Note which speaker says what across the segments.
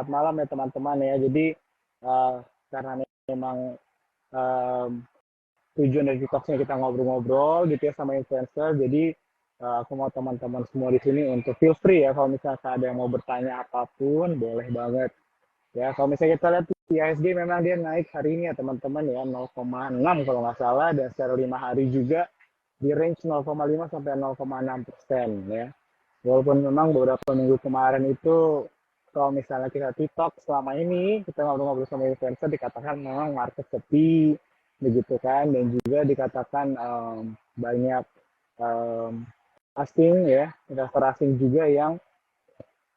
Speaker 1: selamat malam ya teman-teman ya. Jadi karena memang em, tujuan dari TikToknya kita ngobrol-ngobrol gitu ya sama influencer. Jadi aku mau teman-teman semua di sini untuk feel free ya kalau misalnya ada yang mau bertanya apapun boleh banget. Ya kalau misalnya kita lihat IHSG memang dia naik hari ini ya teman-teman ya 0,6 kalau nggak salah dan secara 5 hari juga di range 0,5 sampai 0,6% ya. Walaupun memang beberapa minggu kemarin itu kalau misalnya kita TikTok selama ini kita ngobrol-ngobrol sama influencer dikatakan memang market sepi begitu kan dan juga dikatakan banyak um, asing ya investor asing juga yang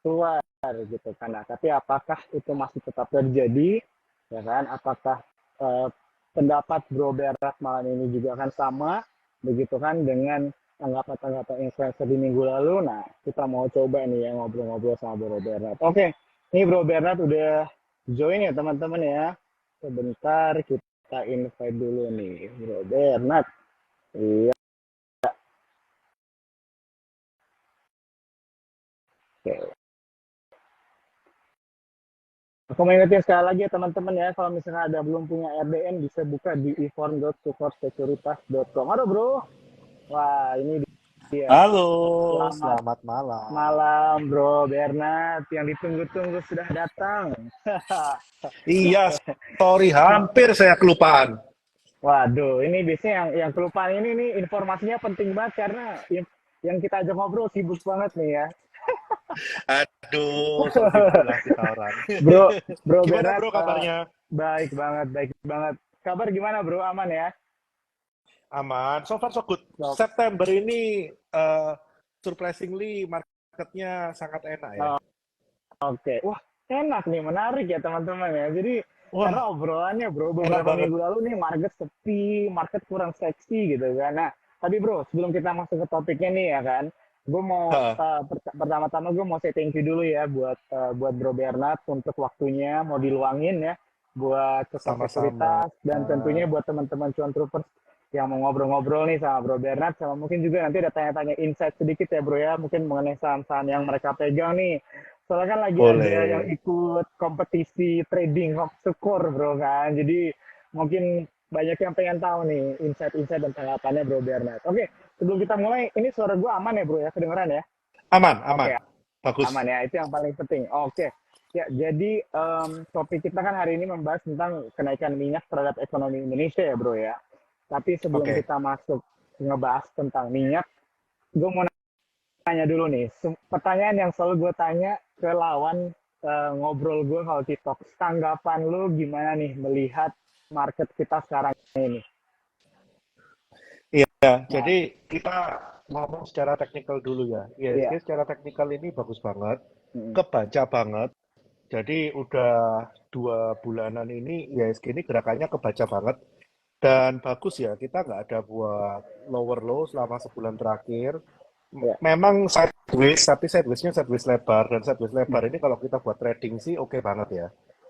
Speaker 1: keluar gitu kan. Nah, tapi apakah itu masih tetap terjadi ya kan? Apakah uh, pendapat Bro Berat malam ini juga akan sama begitu kan dengan tanggapan-tanggapan influencer di minggu lalu. Nah, kita mau coba nih ya ngobrol-ngobrol sama Bro Bernard. Oke, ini Bro Bernard udah join ya teman-teman ya. Sebentar kita invite dulu nih Bro Bernard. Iya, oke. Aku mau ingetin sekali lagi ya teman-teman ya, kalau misalnya ada belum punya RDN bisa buka di iform.supportsecuritas.com. Halo bro, wah ini dia.
Speaker 2: Halo,
Speaker 1: Selamat
Speaker 2: selamat malam.
Speaker 1: malam Bro Bernard, yang ditunggu-tunggu sudah datang.
Speaker 2: Iya, sorry, hampir saya kelupaan.
Speaker 1: Waduh, ini biasanya yang kelupaan ini nih informasinya penting banget karena yang kita ajak ngobrol sibuk banget nih ya.
Speaker 2: Aduh, sok sibuk lah kita orang.
Speaker 1: Bro, Bro
Speaker 2: Gimana
Speaker 1: Bernard,
Speaker 2: bro kabarnya?
Speaker 1: baik banget, baik banget. Kabar gimana Bro? Aman ya?
Speaker 2: Aman, so far so good.
Speaker 1: So,
Speaker 2: September ini surprisingly marketnya sangat enak ya.
Speaker 1: oke, wah enak nih, menarik ya teman-teman ya. Jadi karena
Speaker 2: Wah,
Speaker 1: obrolannya bro,
Speaker 2: enak
Speaker 1: beberapa
Speaker 2: banget.
Speaker 1: minggu lalu nih market sepi, market kurang seksi gitu kan. Nah, tapi bro, sebelum kita masuk ke topiknya nih ya kan, gue mau
Speaker 2: Ha,
Speaker 1: pertama-tama gue mau say thank you dulu ya buat Bro Bernard untuk waktunya mau diluangin ya buat support
Speaker 2: sama-sama.
Speaker 1: sekuritas dan tentunya buat teman-teman cuan troopers yang mau ngobrol-ngobrol nih sama Bro Bernard sama mungkin juga nanti ada tanya-tanya insight sedikit ya bro ya mungkin mengenai saham-saham yang mereka pegang nih. Soalnya kan lagi ada yang
Speaker 2: Boleh.
Speaker 1: ikut kompetisi trading sukor bro kan. Jadi mungkin banyak yang pengen tahu nih insight-insight dan tanggapannya Bro Bernard. Oke, sebelum kita mulai, ini suara gue aman ya bro ya, kedengeran ya?
Speaker 2: Aman,
Speaker 1: Oke,
Speaker 2: aman. Bagus.
Speaker 1: aman ya, itu yang paling penting. Oke, ya jadi topik kita kan hari ini membahas tentang kenaikan minyak terhadap ekonomi Indonesia ya bro ya. Tapi sebelum
Speaker 2: Oke.
Speaker 1: kita masuk ngebahas tentang minyak, gue mau tanya dulu nih, pertanyaan yang selalu gue tanya ke lawan ngobrol gue kalau TikTok, tanggapan lu gimana nih melihat market kita sekarang ini?
Speaker 2: Iya,
Speaker 1: Nah,
Speaker 2: jadi kita ngomong secara teknikal dulu ya. IHSG
Speaker 1: iya,
Speaker 2: secara teknikal ini bagus banget,
Speaker 1: mm,
Speaker 2: kebaca banget. Jadi udah 2 bulanan ini IHSG ini gerakannya kebaca banget dan bagus ya. Kita nggak ada buat lower low selama sebulan terakhir.
Speaker 1: iya,
Speaker 2: Memang sideways, tapi sidewaysnya sideways lebar dan sideways lebar
Speaker 1: mm,
Speaker 2: ini kalau kita buat trading sih oke banget ya.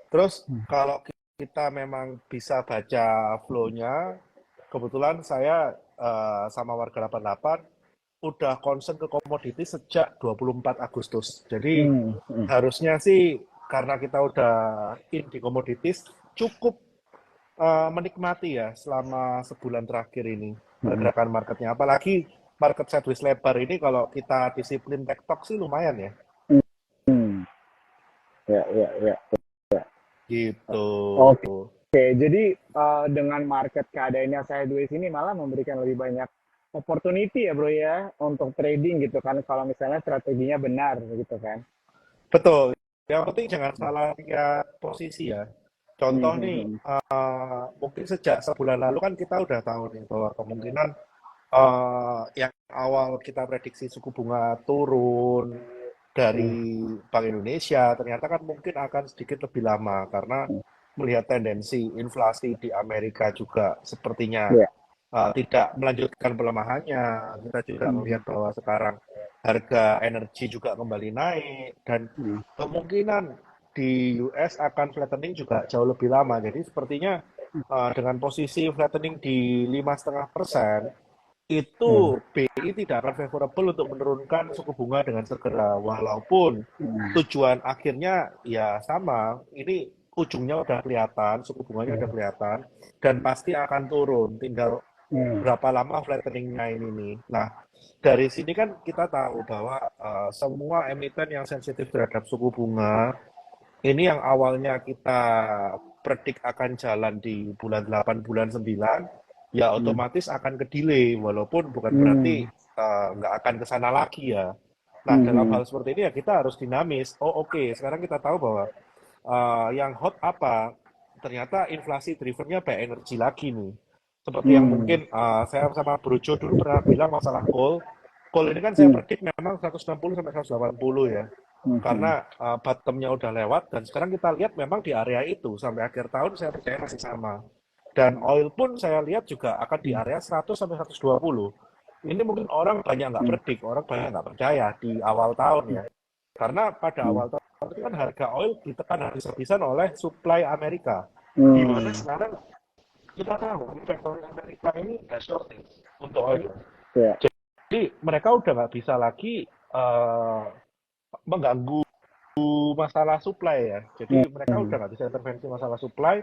Speaker 2: Terus kalau kita memang bisa baca flow-nya, kebetulan saya sama warga 88 udah concern ke komoditi sejak 24 Agustus. Jadi
Speaker 1: mm, mm,
Speaker 2: harusnya sih karena kita udah in di komoditis cukup menikmati ya selama sebulan terakhir ini
Speaker 1: mm,
Speaker 2: pergerakan marketnya. Apalagi market sideways lebar ini kalau kita disiplin tektok sih lumayan ya.
Speaker 1: mm. Ya, ya, ya.
Speaker 2: Gitu.
Speaker 1: Oke, jadi dengan market keadaannya sideways ini malah memberikan lebih banyak opportunity ya bro ya untuk trading gitu kan kalau misalnya strateginya benar gitu kan.
Speaker 2: Betul. Yang penting jangan salah lihat posisi ya. Contoh nih,
Speaker 1: Mhm,
Speaker 2: mungkin sejak sebulan lalu kan kita udah tahu nih bahwa kemungkinan yang awal kita prediksi suku bunga turun
Speaker 1: mhm,
Speaker 2: dari Bank Indonesia, ternyata kan mungkin akan sedikit lebih lama karena
Speaker 1: mhm.
Speaker 2: melihat tendensi inflasi di Amerika juga sepertinya
Speaker 1: Ya.
Speaker 2: tidak melanjutkan pelemahannya. Kita juga
Speaker 1: Mhm,
Speaker 2: melihat bahwa sekarang harga energi juga kembali naik dan
Speaker 1: mhm,
Speaker 2: kemungkinan di US akan flattening juga jauh lebih lama. Jadi sepertinya dengan posisi flattening di 5,5%, itu
Speaker 1: Hmm.
Speaker 2: BI tidak akan favorable untuk menurunkan suku bunga dengan segera. Walaupun
Speaker 1: Hmm.
Speaker 2: tujuan akhirnya ya sama, ini ujungnya udah kelihatan, suku bunganya udah kelihatan, dan pasti akan turun. Tinggal
Speaker 1: Hmm.
Speaker 2: berapa lama flattening-nya ini nih. Nah, dari sini kan kita tahu bahwa semua emiten yang sensitif terhadap suku bunga, ini yang awalnya kita predik akan jalan di bulan 8, bulan 9, ya
Speaker 1: Hmm.
Speaker 2: otomatis akan ke-delay, walaupun bukan berarti
Speaker 1: Hmm.
Speaker 2: nggak akan ke sana lagi ya. Nah, dalam
Speaker 1: Hmm.
Speaker 2: hal seperti ini ya kita harus dinamis. Oh oke, sekarang kita tahu bahwa yang hot apa? Ternyata inflasi drivennya by energi lagi nih. Seperti yang
Speaker 1: Hmm.
Speaker 2: mungkin saya sama Brojo dulu pernah bilang masalah coal. Coal ini kan saya
Speaker 1: Hmm.
Speaker 2: predik memang 160 sampai 180 ya.
Speaker 1: Hmm.
Speaker 2: Karena bottomnya udah lewat dan sekarang kita lihat memang di area itu sampai akhir tahun saya percaya masih sama. Dan oil pun saya lihat juga akan di
Speaker 1: Hmm.
Speaker 2: area 100 sampai 120. Ini mungkin orang banyak nggak
Speaker 1: Hmm.
Speaker 2: predik, orang banyak nggak percaya di awal tahun ya. Karena pada
Speaker 1: Hmm.
Speaker 2: awal tahun itu kan harga oil ditekan habis-habisan oleh supply Amerika. Di mana
Speaker 1: Hmm.
Speaker 2: sekarang kita tahu inventory Amerika ini udah shortage untuk oil.
Speaker 1: Ya.
Speaker 2: Jadi mereka udah nggak bisa lagi mengganggu masalah supply ya. Jadi mereka udah
Speaker 1: Hmm.
Speaker 2: nggak bisa intervensi masalah supply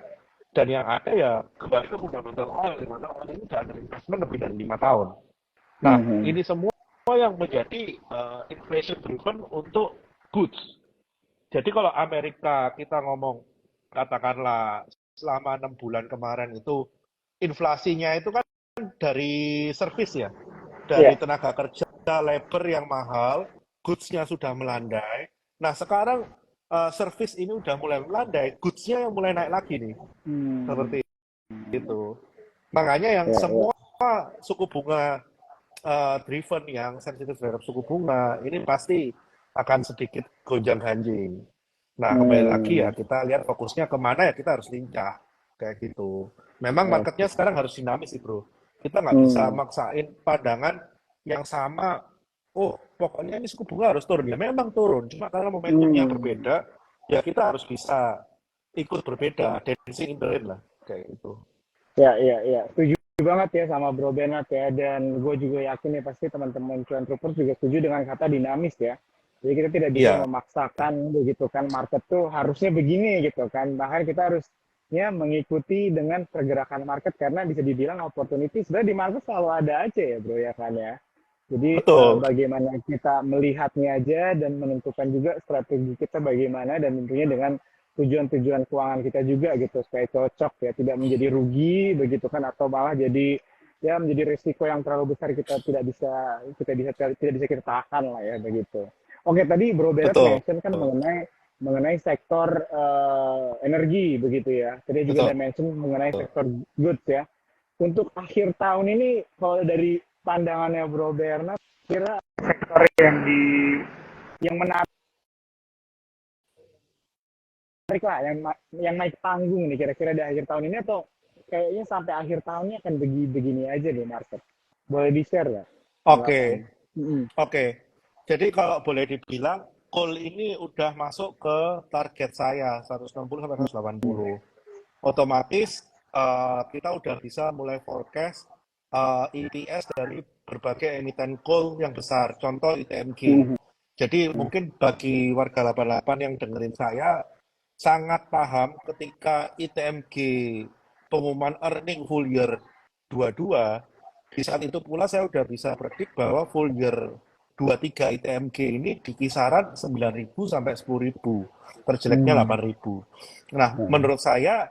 Speaker 2: dan yang ada ya kembali ke fundamental oil di mana oil ini udah ada investment lebih dari 5 tahun. Nah,
Speaker 1: Hmm.
Speaker 2: ini semua yang menjadi inflation driven untuk goods. Jadi kalau Amerika kita ngomong katakanlah selama 6 bulan kemarin itu inflasinya itu kan dari service ya, dari
Speaker 1: Ya.
Speaker 2: tenaga kerja, labor yang mahal, goods-nya sudah melandai. Nah sekarang service ini udah mulai melandai, goods-nya yang mulai naik lagi nih,
Speaker 1: Hmm.
Speaker 2: seperti itu. Makanya yang
Speaker 1: Ya. Ya.
Speaker 2: semua suku bunga driven yang sensitif terhadap suku bunga ini pasti akan sedikit gonjang-ganjing. Nah, kembali lagi ya,
Speaker 1: Hmm.
Speaker 2: kita lihat fokusnya kemana ya kita harus lincah. Kayak gitu. Memang marketnya
Speaker 1: Oke.
Speaker 2: sekarang harus dinamis sih, bro. Kita nggak bisa
Speaker 1: Hmm.
Speaker 2: maksain pandangan yang sama. Oh, pokoknya ini suku bunga harus turun. Ya memang turun. Cuma karena momentumnya
Speaker 1: Hmm.
Speaker 2: berbeda, ya kita harus bisa ikut berbeda. Dancing in the rain lah. Kayak gitu.
Speaker 1: Ya, ya, ya. Setuju banget ya sama Bro Bernard ya. Dan gue juga yakin ya pasti teman-teman Cuan Troopers juga setuju dengan kata dinamis ya. Jadi kita tidak bisa
Speaker 2: Iya,
Speaker 1: memaksakan begitu kan market tuh harusnya begini gitu kan. Bahkan kita harusnya mengikuti dengan pergerakan market karena bisa dibilang opportunity sebenarnya di market selalu ada aja ya Bro ya kan ya. Jadi
Speaker 2: betul.
Speaker 1: bagaimana kita melihatnya aja dan menentukan juga strategi kita bagaimana dan tentunya dengan tujuan-tujuan keuangan kita juga gitu supaya cocok ya tidak menjadi rugi begitu kan atau malah jadi ya menjadi risiko yang terlalu besar kita tidak bisa kita tahan lah ya begitu. Oke tadi Bro Beret
Speaker 2: Betul.
Speaker 1: mention kan mengenai sektor energi begitu ya. Tadi juga ada
Speaker 2: Betul.
Speaker 1: mention mengenai sektor goods ya. Untuk akhir tahun ini kalau dari pandangannya Bro Bernard kira sektor yang menarik lah yang naik panggung nih kira-kira di akhir tahun ini atau kayaknya sampai akhir tahunnya akan begini aja deh market. Boleh di-share ya
Speaker 2: Oke,
Speaker 1: tanggapannya? Mm-mm.
Speaker 2: oke. Jadi kalau boleh dibilang, call ini udah masuk ke target saya 160 sampai 180. Otomatis kita udah bisa mulai forecast EPS dari berbagai emiten call yang besar, contoh ITMG.
Speaker 1: Mm-mm.
Speaker 2: Jadi mungkin bagi warga 88 yang dengerin saya sangat paham ketika ITMG pengumuman earning full year 22, di saat itu pula saya udah bisa predik bahwa full year 23 ITMG ini di kisaran 9.000 sampai 10.000, terjeleknya
Speaker 1: Hmm.
Speaker 2: 8.000. Nah,
Speaker 1: Hmm.
Speaker 2: menurut saya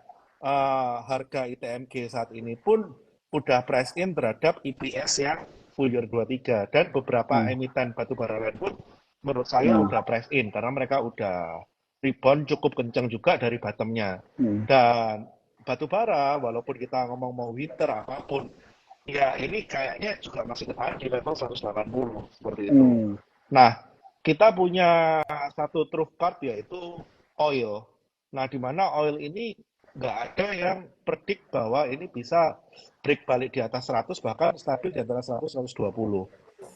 Speaker 2: harga ITMG saat ini pun udah price in terhadap EPS yang full year 23 dan beberapa
Speaker 1: Hmm.
Speaker 2: emiten batu bara lain pun menurut saya
Speaker 1: Hmm.
Speaker 2: udah price in karena mereka udah rebound cukup kencang juga dari bottomnya.
Speaker 1: Hmm.
Speaker 2: Dan batu bara, walaupun kita ngomong mau winter apapun, ya ini kayaknya juga masih ketahan di level 180 seperti itu.
Speaker 1: Hmm.
Speaker 2: Nah, kita punya satu truth card yaitu oil. Nah, di mana oil ini nggak ada yang predik bahwa ini bisa break balik di atas 100 bahkan stabil di antara 100 120.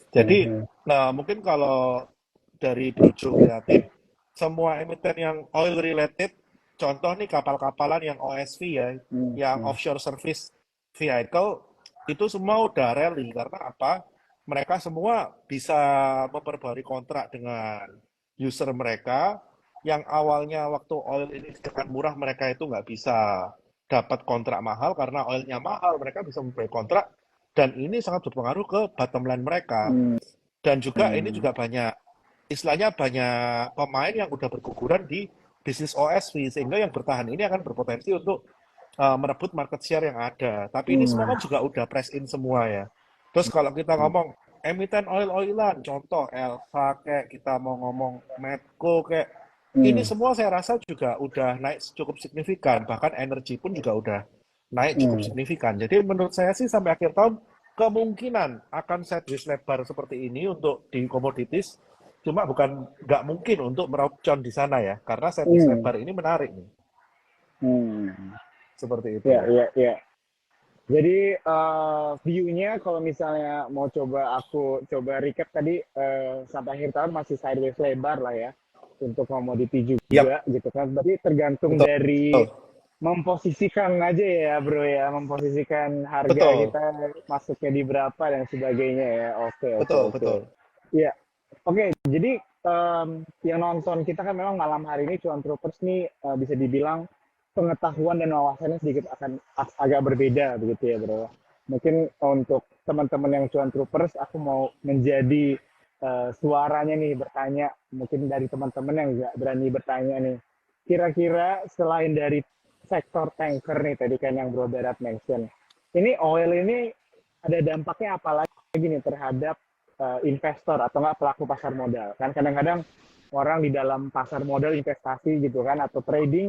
Speaker 2: Jadi,
Speaker 1: Hmm.
Speaker 2: nah mungkin kalau dari Brojo ngeliatin semua emiten yang oil related, contoh nih kapal-kapalan yang OSV ya,
Speaker 1: Hmm.
Speaker 2: yang
Speaker 1: Hmm.
Speaker 2: offshore service vehicle, itu semua udah rally karena apa? Mereka semua bisa memperbarui kontrak dengan user mereka yang awalnya waktu oil ini sedangkan murah mereka itu nggak bisa dapat kontrak mahal karena oilnya mahal mereka bisa membeli kontrak dan ini sangat berpengaruh ke bottom line mereka
Speaker 1: Hmm.
Speaker 2: dan juga ini
Speaker 1: Hmm.
Speaker 2: juga banyak istilahnya banyak pemain yang udah berguguran di bisnis OSV sehingga yang bertahan ini akan berpotensi untuk merebut market share yang ada. Tapi ini semua
Speaker 1: Hmm.
Speaker 2: kan juga udah press in semua ya. Terus kalau kita ngomong emiten oil-oilan, contoh Elva kayak kita mau ngomong Medco kayak ini
Speaker 1: Hmm.
Speaker 2: semua saya rasa juga udah naik cukup signifikan. Bahkan energi pun juga udah naik cukup
Speaker 1: Hmm.
Speaker 2: signifikan. Jadi menurut saya sih sampai akhir tahun kemungkinan akan sideways lebar seperti ini untuk di komoditis. Cuma bukan nggak mungkin untuk meraup cuan di sana ya. Karena sideways
Speaker 1: Hmm.
Speaker 2: lebar ini menarik nih.
Speaker 1: Hmm.
Speaker 2: Seperti
Speaker 1: Ya,
Speaker 2: itu.
Speaker 1: ya, ya. Jadi view-nya kalau misalnya mau coba aku coba recap tadi sampai akhir tahun masih sideways lebar lah ya untuk komoditi
Speaker 2: Yap,
Speaker 1: juga gitu kan. Berarti tergantung
Speaker 2: betul.
Speaker 1: dari memposisikan aja ya bro ya, memposisikan harga
Speaker 2: Betul,
Speaker 1: kita masuknya di berapa dan sebagainya ya. Oke, oke,
Speaker 2: betul,
Speaker 1: oke.
Speaker 2: betul.
Speaker 1: Iya, oke. Jadi yang nonton kita kan memang malam hari ini Cuan Troopers nih bisa dibilang pengetahuan dan wawasannya sedikit akan agak berbeda begitu ya bro. Mungkin untuk teman-teman yang Cuan Troopers, aku mau menjadi suaranya nih bertanya. Mungkin dari teman-teman yang nggak berani bertanya nih. Kira-kira selain dari sektor tanker nih tadi kan yang Bro Berat mention, ini oil ini ada dampaknya apa lagi nih terhadap investor atau nggak pelaku pasar modal kan kadang-kadang orang di dalam pasar modal investasi gitu kan atau trading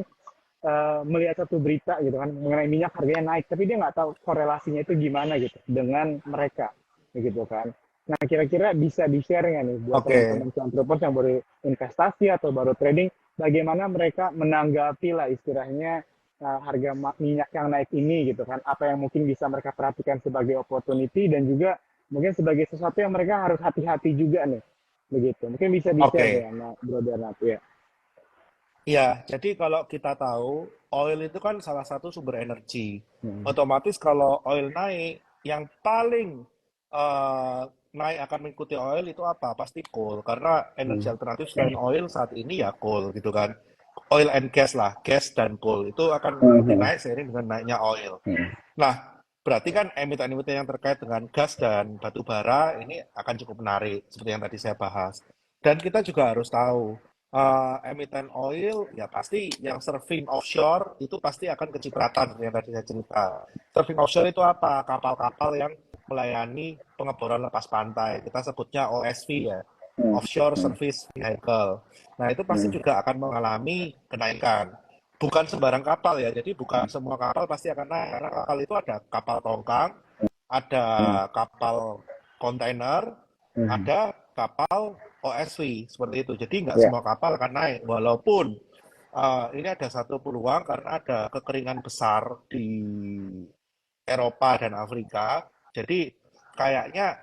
Speaker 1: melihat satu berita gitu kan mengenai minyak harganya naik tapi dia nggak tahu korelasinya itu gimana gitu dengan mereka gitu kan. Nah kira-kira bisa di-share nggak nih buat
Speaker 2: Oke,
Speaker 1: teman-teman entrepreneur yang baru investasi atau baru trading bagaimana mereka menanggapi lah istilahnya harga minyak yang naik ini gitu kan apa yang mungkin bisa mereka perhatikan sebagai opportunity dan juga mungkin sebagai sesuatu yang mereka harus hati-hati juga nih begitu mungkin bisa di-share
Speaker 2: oke.
Speaker 1: nih sama brother Nat ya.
Speaker 2: Ya, jadi kalau kita tahu, oil itu kan salah satu sumber energi.
Speaker 1: Hmm.
Speaker 2: Otomatis kalau oil naik, yang paling eh, naik akan mengikuti oil itu apa? Pasti coal. Karena energi
Speaker 1: Hmm.
Speaker 2: alternatif selain oil saat ini ya coal gitu kan. Oil and gas lah, gas dan coal. Itu akan mengikuti
Speaker 1: Hmm.
Speaker 2: naik seiring dengan naiknya oil.
Speaker 1: Hmm.
Speaker 2: Nah, berarti kan emiten-emiten yang terkait dengan gas dan batu bara ini akan cukup menarik, seperti yang tadi saya bahas. Dan kita juga harus tahu, emiten oil ya pasti yang surfing offshore itu pasti akan kecipratan, seperti yang tadi saya cerita. Surfing offshore itu apa? Kapal-kapal yang melayani pengeboran lepas pantai. Kita sebutnya OSV ya,
Speaker 1: Hmm.
Speaker 2: Offshore
Speaker 1: Hmm.
Speaker 2: Service Vehicle. Nah, itu pasti
Speaker 1: Hmm.
Speaker 2: juga akan mengalami kenaikan bukan sembarang kapal ya. Jadi bukan semua kapal pasti akan naik karena kapal itu ada kapal tongkang, ada
Speaker 1: Hmm.
Speaker 2: kapal kontainer,
Speaker 1: Hmm.
Speaker 2: ada kapal OSV seperti itu. Jadi nggak
Speaker 1: Ya.
Speaker 2: semua kapal akan naik walaupun ini ada satu peluang karena ada kekeringan besar di Eropa dan Afrika. Jadi kayaknya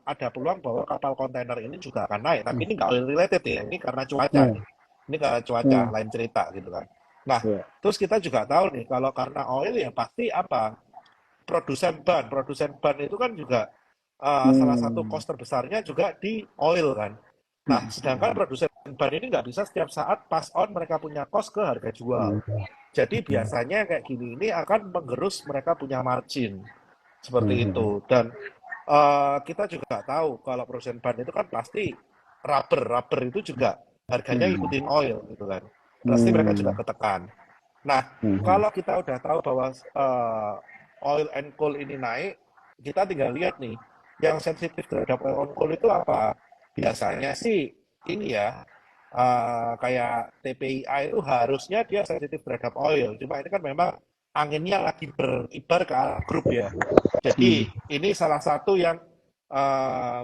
Speaker 2: ada peluang bahwa kapal kontainer ini juga akan naik. Tapi ini nggak oil related ya. Ini karena cuaca
Speaker 1: Hmm.
Speaker 2: nih. Ini karena cuaca,
Speaker 1: Hmm.
Speaker 2: lain cerita gitu kan. Nah,
Speaker 1: Ya.
Speaker 2: terus kita juga tahu nih kalau karena oil ya pasti apa? Produsen ban. Produsen ban itu kan juga salah satu
Speaker 1: Hmm.
Speaker 2: cost terbesarnya juga di oil kan. Nah, sedangkan produsen ban ini nggak bisa setiap saat pass on mereka punya cost ke harga jual. Jadi biasanya kayak gini ini akan menggerus mereka punya margin seperti
Speaker 1: Hmm.
Speaker 2: itu. Dan kita juga tahu kalau produsen ban itu kan pasti rubber itu juga harganya
Speaker 1: Hmm.
Speaker 2: ngikutin oil gitu kan. Pasti mereka juga
Speaker 1: Hmm.
Speaker 2: ketekan. Nah,
Speaker 1: Hmm.
Speaker 2: kalau kita udah tahu bahwa oil and coal ini naik, kita tinggal lihat nih, yang sensitif terhadap oil and coal itu apa? Biasanya sih ini ya, kayak TPIA itu harusnya dia sensitif terhadap oil. Cuma ini kan memang anginnya lagi berkibar ke arah grup ya. Jadi ini salah satu yang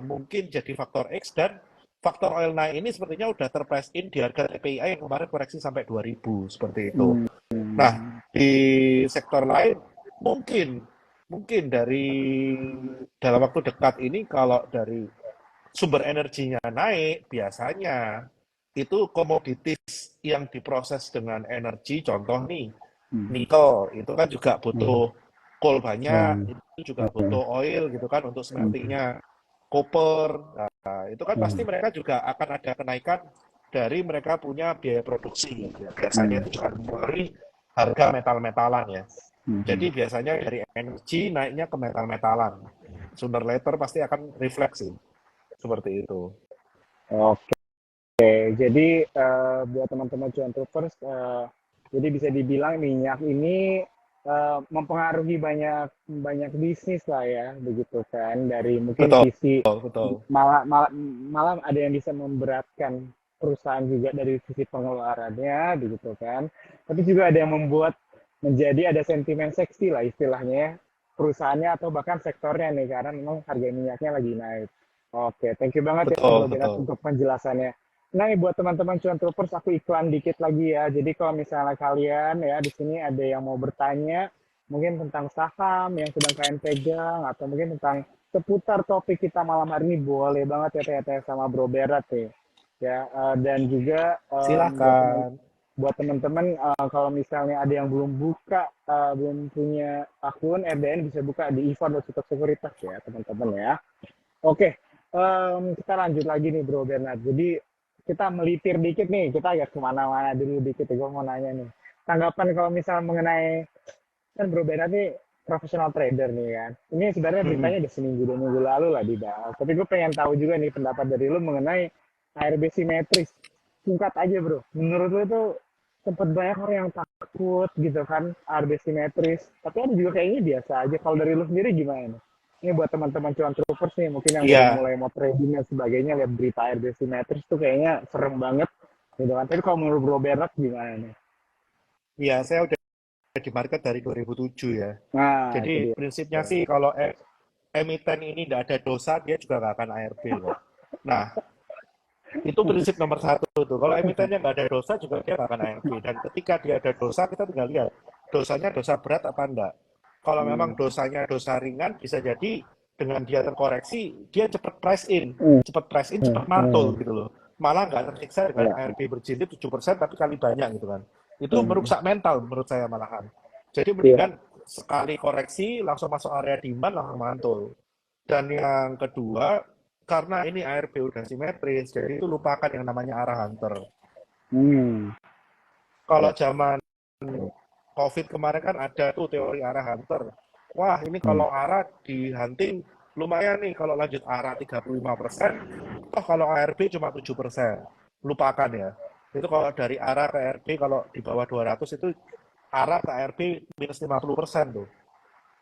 Speaker 2: mungkin jadi faktor X dan faktor oil naik ini sepertinya udah terprice in di harga TPIA yang kemarin koreksi sampai 2000 seperti itu.
Speaker 1: Hmm.
Speaker 2: Nah, di sektor lain mungkin mungkin dari dalam waktu dekat ini kalau dari sumber energinya naik, biasanya itu komoditis yang diproses dengan energi, contoh nih,
Speaker 1: Hmm.
Speaker 2: nikel, itu kan juga
Speaker 1: Hmm.
Speaker 2: butuh coal banyak, itu juga butuh oil gitu kan untuk smeltingnya, copper. Nah, itu kan pasti mereka juga akan ada kenaikan dari mereka punya biaya produksi. Ya. Biasanya itu juga mempengaruhi harga metal-metalan ya. Jadi biasanya dari energi naiknya ke metal-metalan. Sooner later pasti akan refleksi seperti itu.
Speaker 1: Oke, jadi buat teman-teman cuan troopers, jadi bisa dibilang minyak ini mempengaruhi banyak banyak bisnis lah ya, begitu kan. Dari mungkin
Speaker 2: Betul,
Speaker 1: sisi
Speaker 2: betul.
Speaker 1: malah malah malah ada yang bisa memberatkan perusahaan juga dari sisi pengeluarannya, begitu kan. Tapi juga ada yang membuat menjadi ada sentimen seksi lah istilahnya ya, perusahaannya atau bahkan sektornya nih karena memang harga minyaknya lagi naik. Oke, thank you banget ya
Speaker 2: Betul,
Speaker 1: Bro Berat
Speaker 2: betul.
Speaker 1: untuk penjelasannya. Nah, nih buat teman-teman cuan troopers aku iklan dikit lagi ya. Jadi kalau misalnya kalian ya di sini ada yang mau bertanya mungkin tentang saham yang sedang kalian pegang atau mungkin tentang seputar topik kita malam hari ini boleh banget ya tanya-tanya sama Bro Berat ya. Ya, dan juga
Speaker 2: Silakan.
Speaker 1: buat teman-teman kalau misalnya ada yang belum buka belum punya akun RDN bisa buka di Ivan Sekuritas ya teman-teman ya. Oke, kita lanjut lagi nih Bro Bernard. Jadi kita melipir dikit nih, kita agak kemana-mana dulu dikit. Gue mau nanya nih, tanggapan kalau misalnya mengenai, kan Bro Bernard nih profesional trader nih kan. Ini sebenarnya beritanya udah seminggu, 2 minggu lalu lah dibahas. Tapi gue pengen tahu juga nih pendapat dari lu mengenai ARB simetris. Singkat aja Bro, menurut lu itu sempat banyak orang yang takut gitu kan ARB simetris. Tapi ada juga kayaknya biasa aja. Kalau dari lu sendiri gimana nih? Ini buat teman-teman cuan troopers nih, mungkin yang baru
Speaker 2: Iya,
Speaker 1: mulai mau trading dan sebagainya, lihat berita ARB simetris tuh kayaknya serem banget. Gitu kan. Tapi kalau menurut Bro Bernard gimana nih?
Speaker 2: iya, saya udah di market dari 2007 ya.
Speaker 1: Nah,
Speaker 2: Jadi
Speaker 1: itu dia.
Speaker 2: prinsipnya sih kalau emiten ini tidak ada dosa, dia juga nggak akan ARB kok. Nah, itu prinsip nomor satu tuh. Kalau emitennya nggak ada dosa juga dia nggak akan ARB. Dan ketika dia ada dosa, kita tinggal lihat dosanya dosa berat apa enggak. Kalau memang
Speaker 1: Hmm.
Speaker 2: dosanya dosa ringan, bisa jadi dengan dia terkoreksi, dia cepat price in,
Speaker 1: Hmm.
Speaker 2: cepat mantul gitu loh. Malah nggak tersiksa dengan
Speaker 1: Ya.
Speaker 2: ARB berjilid 7% tapi kali banyak gitu kan. Itu
Speaker 1: Hmm.
Speaker 2: merusak mental menurut saya malahan. Jadi
Speaker 1: Iya.
Speaker 2: mendingan sekali koreksi langsung masuk area demand langsung mantul. Dan yang kedua, karena ini ARB udah simetris, jadi itu lupakan yang namanya arah hunter.
Speaker 1: Hmm.
Speaker 2: Kalau
Speaker 1: Ya.
Speaker 2: zaman COVID kemarin kan ada tuh teori arah hunter. Wah, ini kalau arah di hunting lumayan nih kalau lanjut arah 35%, toh kalau ARB cuma 7%. Lupakan ya. Itu kalau dari arah ke ARB kalau di bawah 200 itu arah ke ARB minus 50% tuh.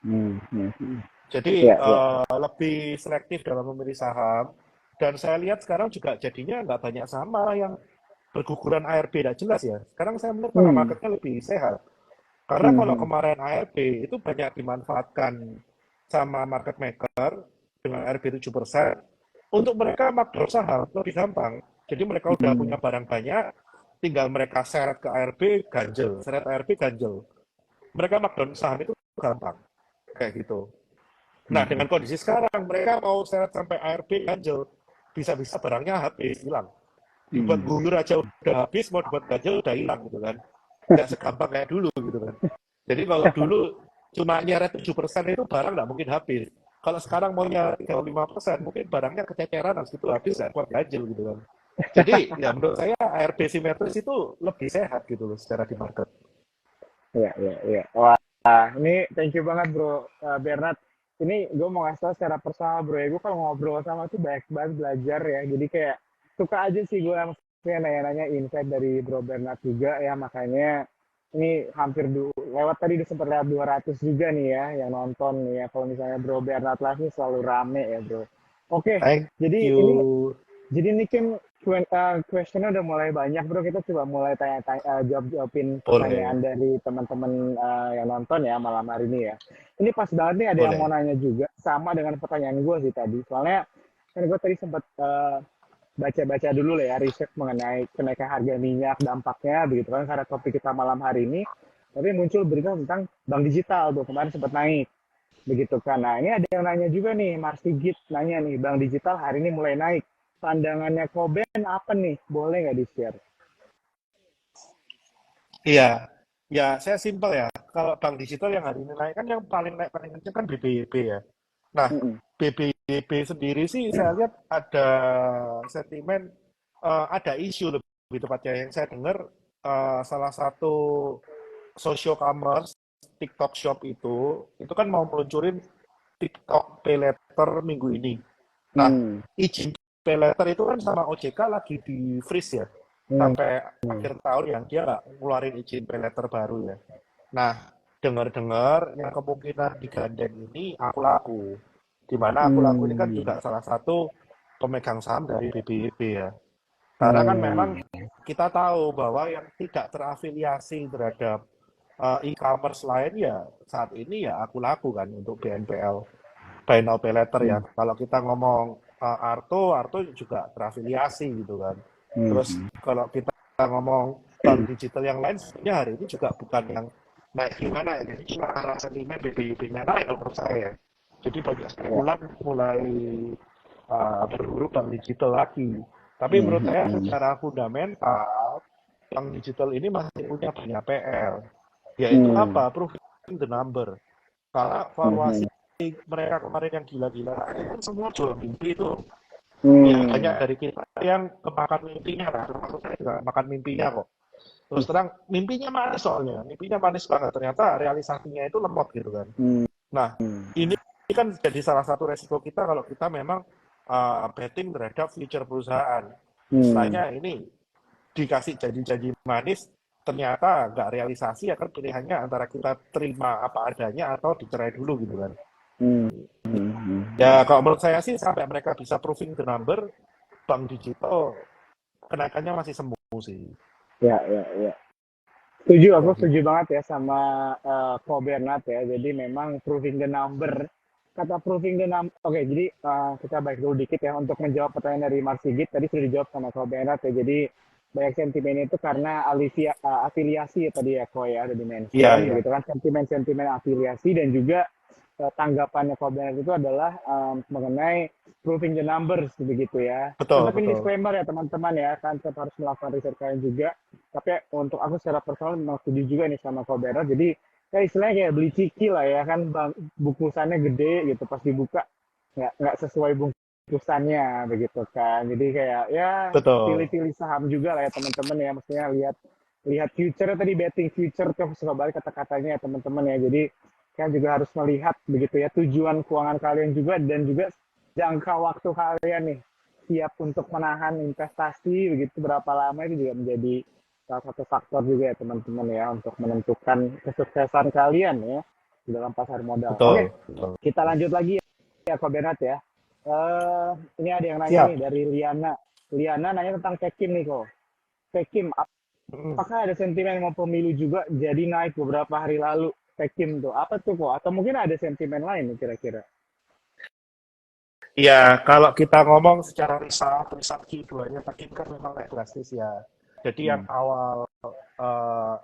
Speaker 1: Hmm. Hmm. Hmm.
Speaker 2: Jadi
Speaker 1: Ya. Ya.
Speaker 2: lebih selektif dalam memilih saham. Dan saya lihat sekarang juga jadinya nggak banyak saham malah yang berguguran ARB tidak jelas ya. Sekarang saya melihat malah
Speaker 1: Hmm.
Speaker 2: marketnya lebih sehat. Karena
Speaker 1: Hmm.
Speaker 2: kalau
Speaker 1: Hmm.
Speaker 2: kemarin ARB itu banyak dimanfaatkan sama market maker dengan ARB 7%, untuk mereka markdown saham lebih gampang. Jadi mereka udah
Speaker 1: Hmm.
Speaker 2: punya barang banyak, tinggal mereka seret ke ARB, ganjel. Seret ARB, ganjel. Mereka markdown saham itu gampang. Kayak gitu. Nah, dengan kondisi sekarang, mereka mau seret sampai ARB ganjel, bisa-bisa barangnya habis, hilang. Dibuat
Speaker 1: Hmm.
Speaker 2: guyur aja udah habis, mau dibuat ganjel udah hilang gitu kan. Nggak segampang kayak dulu gitu kan. Jadi kalau dulu cuma nyeret 7% itu barang nggak mungkin habis. Kalau sekarang mau nyeret 35%, mungkin barangnya kececeran, habis itu habis, nggak kuat ganjel gitu kan. Jadi ya menurut saya ARB simetris itu lebih sehat gitu loh secara di market.
Speaker 1: Ya. Ya. Ya. Wah, ini thank you banget Bro Bernard. Ini gue mau ngasih tau secara personal Bro ya, gue kalau ngobrol sama tuh banyak banget belajar ya. Jadi kayak suka aja sih gue maksudnya nanya-nanya insight dari Bro Bernard juga ya. Makanya ini hampir lewat tadi udah sempat lewat 200 juga nih ya yang nonton nih ya. Kalau misalnya Bro Bernard live ini selalu rame ya Bro. Oke,
Speaker 2: Thank
Speaker 1: jadi ini
Speaker 2: you.
Speaker 1: ini kan questionnya udah mulai banyak bro. Kita coba mulai jawab-jawabin
Speaker 2: Boleh,
Speaker 1: pertanyaan dari teman-teman yang nonton ya malam hari ini ya. Ini pas banget nih ada yang mau
Speaker 2: boleh.
Speaker 1: nanya juga sama dengan pertanyaan gue sih tadi. Soalnya kan gue tadi sempat baca-baca dulu lah ya riset mengenai kenaikan harga minyak dampaknya begitu kan karena topik kita malam hari ini. Tapi muncul berita tentang bank digital tuh kemarin sempat naik begitu kan. Nah ini ada yang nanya juga nih, Marsigit nanya nih, bank digital hari ini mulai naik. Pandangannya Koben apa nih? Boleh nggak di-share?
Speaker 2: Iya, Ya, saya simpel ya. Kalau bank digital yang hari ini naik kan yang paling kenceng kan BBYB ya. Nah,
Speaker 1: Mm-mm.
Speaker 2: BBYB sendiri sih saya lihat ada sentimen, ada isu lebih tepatnya yang saya dengar, salah satu social commerce TikTok Shop itu kan mau meluncurin TikTok Pay Later minggu ini. Nah,
Speaker 1: Hmm.
Speaker 2: izin pay letter itu kan sama OJK lagi di freeze ya,
Speaker 1: Hmm.
Speaker 2: sampai akhir tahun yang dia nggak ngeluarin izin pay letter baru ya. Nah, dengar-dengar yang kemungkinan digandeng ini aku laku, di mana aku laku ini kan
Speaker 1: Hmm.
Speaker 2: juga salah satu pemegang saham dari BBYB ya. Karena kan memang
Speaker 1: Hmm.
Speaker 2: kita tahu bahwa yang tidak terafiliasi terhadap e-commerce lain ya saat ini ya aku laku kan untuk BNPL. Buy Now Pay Later ya.
Speaker 1: Hmm.
Speaker 2: Kalau kita ngomong Arto juga terafiliasi gitu kan. Terus
Speaker 1: Hmm.
Speaker 2: kalau kita ngomong bank digital yang lain, sebenarnya hari ini juga bukan yang naik gimana ya. Jadi cuma arah sentimen BBIB-nya naik kalau menurut saya. Jadi banyak
Speaker 1: Ya.
Speaker 2: spekulan mulai berburu bank digital lagi. Tapi menurut
Speaker 1: Hmm.
Speaker 2: saya
Speaker 1: Hmm.
Speaker 2: secara fundamental, bank digital ini masih punya banyak PR. Yaitu
Speaker 1: Hmm.
Speaker 2: apa? Proving the number. Karena valuasi
Speaker 1: Hmm.
Speaker 2: mereka kemarin yang gila-gila kan semua jual mimpi itu ya banyak
Speaker 1: Hmm.
Speaker 2: dari kita yang kemakan mimpinya lah termasuk saya juga makan mimpinya kok terus terang mimpinya manis soalnya mimpinya manis banget ternyata realisasinya itu lemot gitu kan
Speaker 1: Hmm.
Speaker 2: nah ini kan jadi salah satu resiko kita kalau kita memang betting terhadap future perusahaan
Speaker 1: Hmm.
Speaker 2: istilahnya ini dikasih janji-janji manis ternyata nggak realisasi ya kan pilihannya antara kita terima apa adanya atau dicerai dulu gitu kan.
Speaker 1: Hmm. Hmm.
Speaker 2: Ya, kalau menurut saya sih sampai mereka bisa proving the number, bank digital kenaikannya masih semu sih.
Speaker 1: Ya, ya, ya. Setuju, aku
Speaker 2: Kayak gitu.
Speaker 1: setuju banget ya sama Ko Bernard ya. Jadi memang proving the number. Kata proving the number. Oke, jadi kita balik dulu dikit ya untuk menjawab pertanyaan dari Mas Sigit. Tadi sudah dijawab sama Ko Bernard ya. Jadi banyak sentimen itu karena afiliasi ya tadi ya Ko ya, ada
Speaker 2: Iya,
Speaker 1: dimention
Speaker 2: iya.
Speaker 1: begitu kan. Sentimen-sentimen afiliasi dan juga tanggapannya Ko Bernard itu adalah mengenai proving the numbers begitu ya.
Speaker 2: Betul,
Speaker 1: Tetap ini
Speaker 2: betul.
Speaker 1: disclaimer ya teman-teman ya, kan tetap harus melakukan riset kalian juga. Tapi untuk aku secara personal memang setuju juga nih sama Kobera. Jadi ya istilahnya kayak beli ciki lah ya kan, bang, bungkusannya gede gitu, pas dibuka nggak sesuai bungkusannya begitu kan. Jadi kayak ya
Speaker 2: Betul.
Speaker 1: pilih-pilih saham juga lah ya teman-teman ya. Maksudnya lihat lihat future tadi, betting future tuh aku suka balik kata-katanya ya teman-teman ya. Jadi kan juga harus melihat begitu ya tujuan keuangan kalian juga, dan juga jangka waktu kalian nih siap untuk menahan investasi begitu berapa lama, itu juga menjadi salah satu faktor juga ya teman-teman ya untuk menentukan kesuksesan kalian ya di dalam pasar modal. Oke,
Speaker 2: Betul, betul.
Speaker 1: kita lanjut lagi ya Ko Bernard ya. Ini ada yang nanya nih
Speaker 2: Siap.
Speaker 1: dari Liana. Liana nanya tentang Pekim nih kok. Pekim,
Speaker 2: Mm.
Speaker 1: apakah ada sentimen mau pemilu juga jadi naik beberapa hari lalu? Pekim tuh apa tuh kok? Atau mungkin ada sentimen lain nih kira-kira?
Speaker 2: Ya, kalau kita ngomong secara riset Q2-nya tadi kan memang naik drastis ya. Jadi yang
Speaker 1: Hmm.
Speaker 2: awal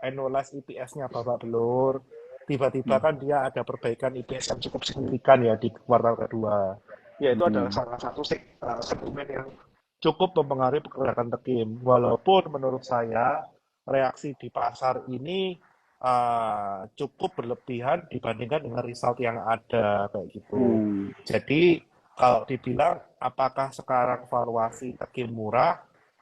Speaker 2: annualized EPS-nya babak belur, tiba-tiba
Speaker 1: Hmm.
Speaker 2: kan dia ada perbaikan EPS yang cukup signifikan ya di kuartal kedua. Ya itu adalah
Speaker 1: Hmm.
Speaker 2: salah satu sentimen yang cukup mempengaruhi pergerakan Tekim. Walaupun menurut saya reaksi di pasar ini cukup berlebihan dibandingkan dengan result yang ada kayak gitu.
Speaker 1: Hmm.
Speaker 2: Jadi kalau dibilang apakah sekarang valuasi Tekim murah?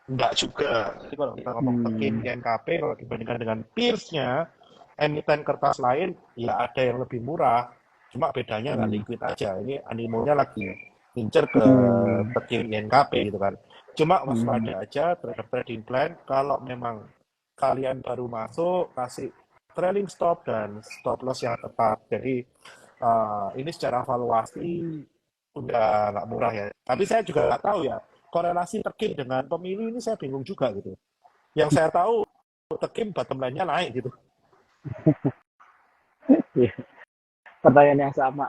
Speaker 2: Enggak juga. Jadi kalau kita ngomong Tekim
Speaker 1: Hmm.
Speaker 2: INKP kalau dibandingkan dengan peers-nya, emiten kertas lain ya ada yang lebih murah. Cuma bedanya nggak
Speaker 1: Hmm.
Speaker 2: liquid aja. Ini animonya lagi incer ke
Speaker 1: Hmm.
Speaker 2: Tekim INKP gitu kan. Cuma
Speaker 1: Hmm.
Speaker 2: waspada aja terhadap trading plan kalau memang kalian baru masuk kasih trailing stop dan stop loss yang tepat. Jadi ini secara valuasi udah nggak murah ya. Tapi saya juga nggak tahu ya korelasi Tekim dengan pemilu ini saya bingung juga gitu. Yang saya tahu Tekim bottom line-nya naik gitu.
Speaker 1: Iya, pertanyaan yang sama.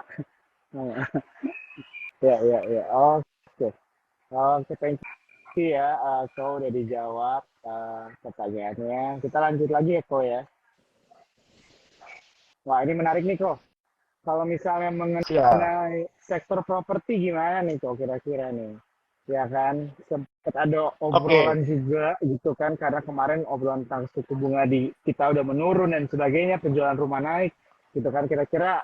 Speaker 1: Ya, ya, ya. Oke. Oke, thank you ya. Ko udah dijawab pertanyaannya. Kita lanjut lagi ya, Ko ya. Wah, ini menarik nih, Ko. Kalau misalnya
Speaker 2: Siap.
Speaker 1: mengenai sektor properti gimana nih, Ko, kira-kira nih? ya kan? Sempat ada
Speaker 2: Oke.
Speaker 1: obrolan juga gitu kan, karena kemarin obrolan tentang suku bunga di kita udah menurun dan sebagainya, penjualan rumah naik, gitu kan. Kira-kira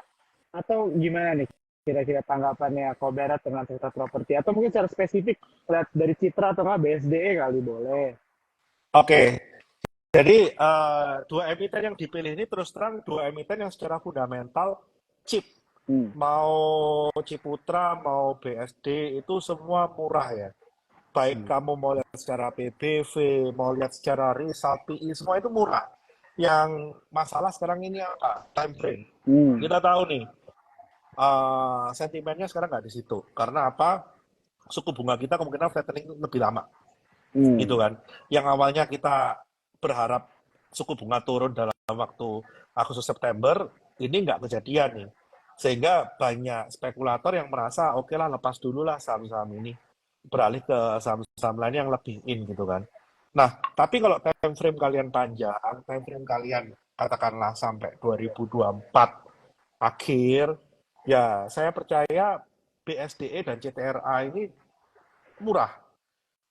Speaker 1: atau gimana nih? Kira-kira tanggapannya Kobera dengan sektor properti atau mungkin secara spesifik lihat dari Citra atau nggak BSDE kali boleh.
Speaker 2: Oke. Jadi dua emiten yang dipilih ini terus terang dua emiten yang secara fundamental cheap.
Speaker 1: Hmm.
Speaker 2: Mau Ciputra, mau BSD itu semua murah ya. Baik
Speaker 1: Hmm.
Speaker 2: kamu mau lihat secara PBV, mau lihat secara result PI, semua itu murah. Yang masalah sekarang ini apa? Time frame.
Speaker 1: Hmm.
Speaker 2: Kita tahu nih, sentimennya sekarang nggak di situ. Karena apa? Suku bunga kita kemungkinan flattening lebih lama,
Speaker 1: Hmm.
Speaker 2: gitu kan. Yang awalnya kita berharap suku bunga turun dalam waktu Agustus September, ini nggak kejadian nih. Sehingga banyak spekulator yang merasa, oke lah lepas dulu lah saham-saham ini. Beralih ke saham-saham lain yang lebih in gitu kan. Nah, tapi kalau time frame kalian panjang, time frame kalian katakanlah sampai 2024 akhir, ya saya percaya BSDE dan CTRA ini murah.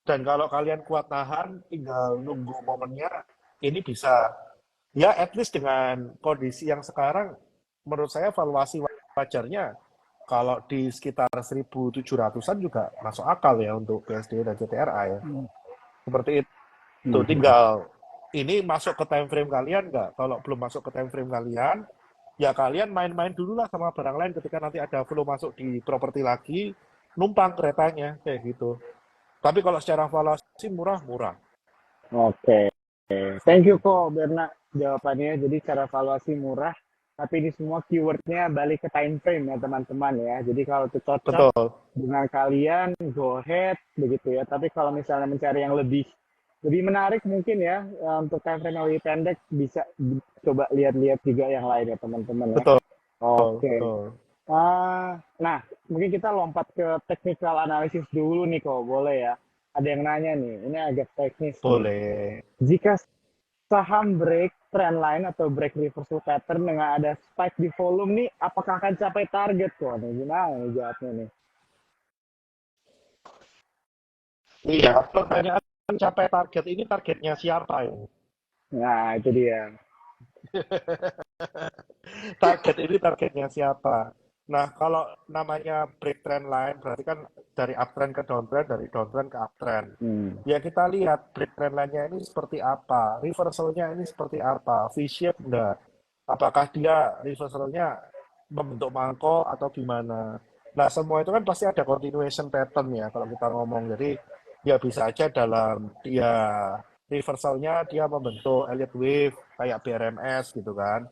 Speaker 2: Dan kalau kalian kuat nahan, tinggal nunggu momennya, ini bisa, ya at least dengan kondisi yang sekarang, menurut saya valuasi wajarnya, kalau di sekitar 1.700-an juga masuk akal ya untuk BSD dan CTRA ya. Seperti itu,
Speaker 1: Hmm.
Speaker 2: tinggal ini masuk ke time frame kalian nggak? Kalau belum masuk ke time frame kalian, ya kalian main-main dulu lah sama barang lain ketika nanti ada flow masuk di properti lagi, numpang keretanya, kayak gitu. Tapi kalau secara valuasi murah-murah.
Speaker 1: Oke. Thank you kok Berna jawabannya. Jadi cara valuasi murah, tapi ini semua keywordnya balik ke time frame ya teman-teman ya. Jadi kalau itu cocok
Speaker 2: Betul.
Speaker 1: dengan kalian, go ahead begitu ya. Tapi kalau misalnya mencari yang lebih lebih menarik mungkin ya untuk time frame yang lebih pendek bisa coba lihat-lihat juga yang lain ya teman-teman ya.
Speaker 2: Betul,
Speaker 1: Oke.
Speaker 2: betul.
Speaker 1: Nah, mungkin kita lompat ke technical analysis dulu nih kok, boleh ya? Ada yang nanya nih, ini agak teknis nih.
Speaker 2: Boleh.
Speaker 1: Jika saham break trend line atau break reversal pattern dengan ada spike di volume nih, apakah akan capai target kok? Nih, gimana nih jawabnya nih?
Speaker 2: Iya, pertanyaan capai target ini targetnya siapa ya?
Speaker 1: Nah, itu dia.
Speaker 2: Target ini targetnya siapa? Nah, kalau namanya break trend line berarti kan dari uptrend ke downtrend, dari downtrend ke uptrend.
Speaker 1: Hmm.
Speaker 2: Ya kita lihat break trend line-nya ini seperti apa, reversalnya ini seperti apa, V-shape enggak? Apakah dia reversalnya membentuk mangkok atau gimana? Nah, semua itu kan pasti ada continuation pattern ya kalau kita ngomong. Jadi ya bisa aja dalam dia reversalnya dia membentuk Elliott Wave kayak BRMS gitu kan.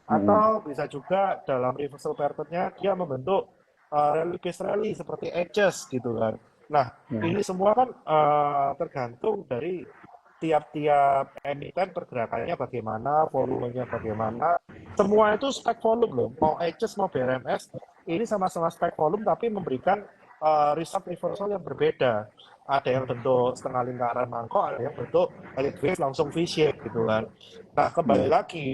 Speaker 1: Hmm.
Speaker 2: Atau bisa juga dalam reversal pattern-nya dia membentuk rally base rally seperti edges gitu kan. Nah,
Speaker 1: Hmm.
Speaker 2: ini semua kan tergantung dari tiap-tiap emiten pergerakannya bagaimana, volumenya bagaimana. Semua itu spek volume loh. Mau edges mau BRMS, ini sama-sama spek volume tapi memberikan result reversal yang berbeda. Ada yang bentuk setengah lingkaran mangkok, ada yang bentuk elite wave langsung V-shape gitu kan. Nah, kembali
Speaker 1: Hmm.
Speaker 2: lagi,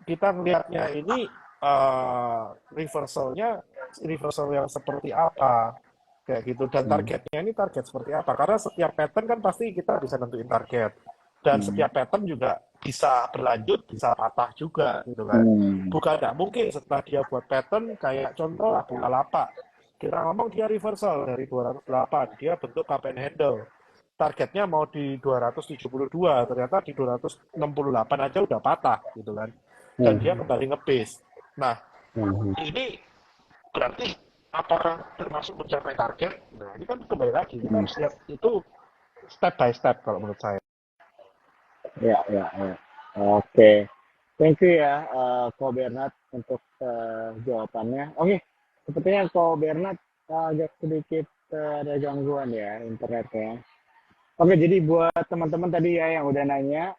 Speaker 2: kita melihatnya ini reversalnya reversal yang seperti apa kayak gitu dan
Speaker 1: Hmm.
Speaker 2: targetnya ini target seperti apa karena setiap pattern kan pasti kita bisa nentuin target dan
Speaker 1: Hmm.
Speaker 2: setiap pattern juga bisa berlanjut bisa patah juga gitu kan
Speaker 1: Hmm.
Speaker 2: bukan nggak mungkin setelah dia buat pattern kayak contoh lah Bukalapak kita ngomong dia reversal dari 208 dia bentuk cup and handle targetnya mau di 272 ternyata di 268 aja udah patah gitu kan dan dia
Speaker 1: Hmm.
Speaker 2: kembali nge-base. Nah,
Speaker 1: Hmm.
Speaker 2: ini berarti apakah termasuk mencapai target? Nah, ini kan kembali lagi kita
Speaker 1: Hmm.
Speaker 2: harus lihat itu step by step kalau menurut saya.
Speaker 1: Ya, ya, ya. Oke. Thank you ya, Ko Bernard untuk jawabannya. Oke, sepertinya Ko Bernard agak sedikit ada gangguan ya internetnya. Oke, jadi buat teman-teman tadi ya yang udah nanya,